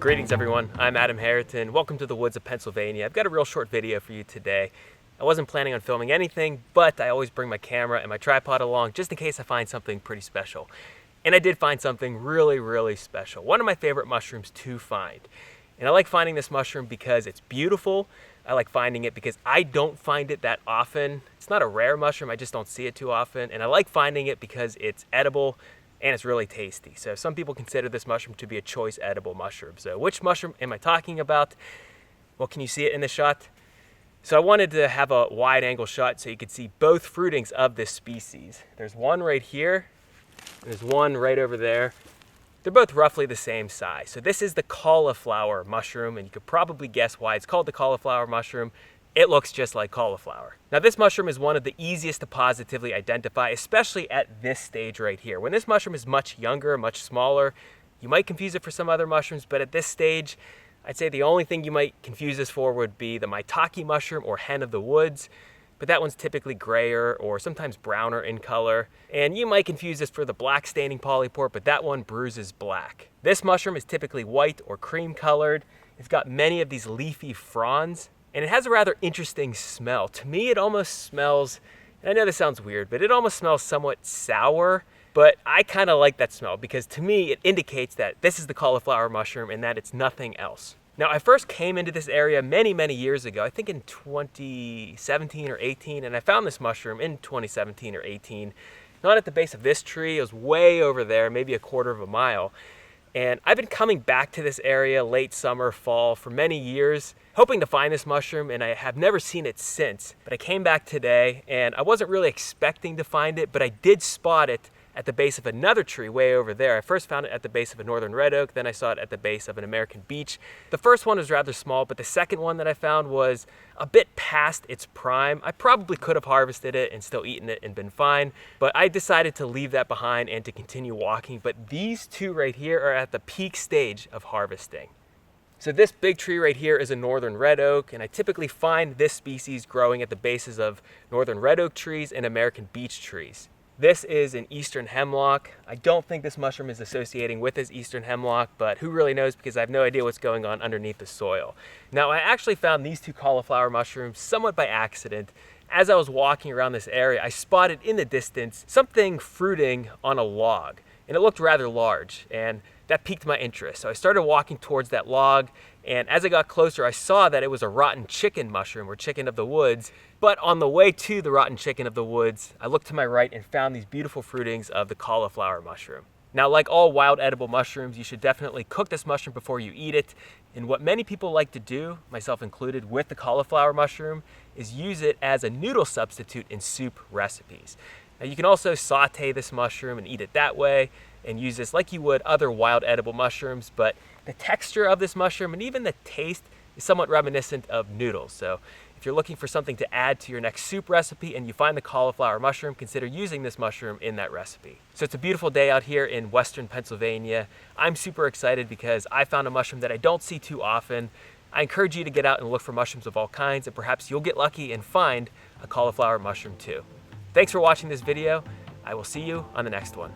Greetings everyone, I'm Adam Haritan. Welcome to the woods of Pennsylvania. I've got a real short video for you today. I wasn't planning on filming anything, but I always bring my camera and my tripod along just in case I find something pretty special. And I did find something really special. One of my favorite mushrooms to find. And I like finding this mushroom because it's beautiful. I like finding it because I don't find it that often. It's not a rare mushroom, I just don't see it too often. And I like finding it because it's edible and it's really tasty. So some people consider this mushroom to be a choice edible mushroom. So which mushroom am I talking about? Well, can you see it in the shot? So I wanted to have a wide angle shot so you could see both fruitings of this species. There's one right here, and there's one right over there. They're both roughly the same size. So this is the cauliflower mushroom, and you could probably guess why it's called the cauliflower mushroom. It looks just like cauliflower. Now this mushroom is one of the easiest to positively identify, especially at this stage right here. When this mushroom is much younger, much smaller, you might confuse it for some other mushrooms, but at this stage, I'd say the only thing you might confuse this for would be the maitake mushroom or hen of the woods, but that one's typically grayer or sometimes browner in color. And you might confuse this for the black staining polypore, but that one bruises black. This mushroom is typically white or cream colored. It's got many of these leafy fronds, and it has a rather interesting smell. To me, it almost smells, and I know this sounds weird, but it almost smells somewhat sour, but I kind of like that smell because to me, it indicates that this is the cauliflower mushroom and that it's nothing else. Now, I first came into this area many years ago, I think in 2017 or 18, and I found this mushroom in 2017 or 18, not at the base of this tree, it was way over there, maybe a quarter of a mile. And I've been coming back to this area late summer, fall for many years, hoping to find this mushroom, and I have never seen it since. But I came back today, and I wasn't really expecting to find it, but I did spot it at the base of another tree way over there. I first found it at the base of a northern red oak, then I saw it at the base of an American beech. The first one was rather small, but the second one that I found was a bit past its prime. I probably could have harvested it and still eaten it and been fine, but I decided to leave that behind and to continue walking. But these two right here are at the peak stage of harvesting. So this big tree right here is a northern red oak, and I typically find this species growing at the bases of northern red oak trees and American beech trees. This is an eastern hemlock. I don't think this mushroom is associating with this eastern hemlock, but who really knows because I have no idea what's going on underneath the soil. Now, I actually found these two cauliflower mushrooms somewhat by accident. As I was walking around this area, I spotted in the distance something fruiting on a log, and it looked rather large, and that piqued my interest. So I started walking towards that log, and as I got closer, I saw that it was a rotten chicken mushroom or chicken of the woods. But on the way to the rotten chicken of the woods, I looked to my right and found these beautiful fruitings of the cauliflower mushroom. Now, like all wild edible mushrooms, you should definitely cook this mushroom before you eat it. And what many people like to do, myself included, with the cauliflower mushroom is use it as a noodle substitute in soup recipes. Now, you can also saute this mushroom and eat it that way and use this like you would other wild edible mushrooms, but the texture of this mushroom and even the taste is somewhat reminiscent of noodles. So if you're looking for something to add to your next soup recipe and you find the cauliflower mushroom, consider using this mushroom in that recipe. So it's a beautiful day out here in western Pennsylvania. I'm super excited because I found a mushroom that I don't see too often. I encourage you to get out and look for mushrooms of all kinds, and perhaps you'll get lucky and find a cauliflower mushroom too. Thanks for watching this video. I will see you on the next one.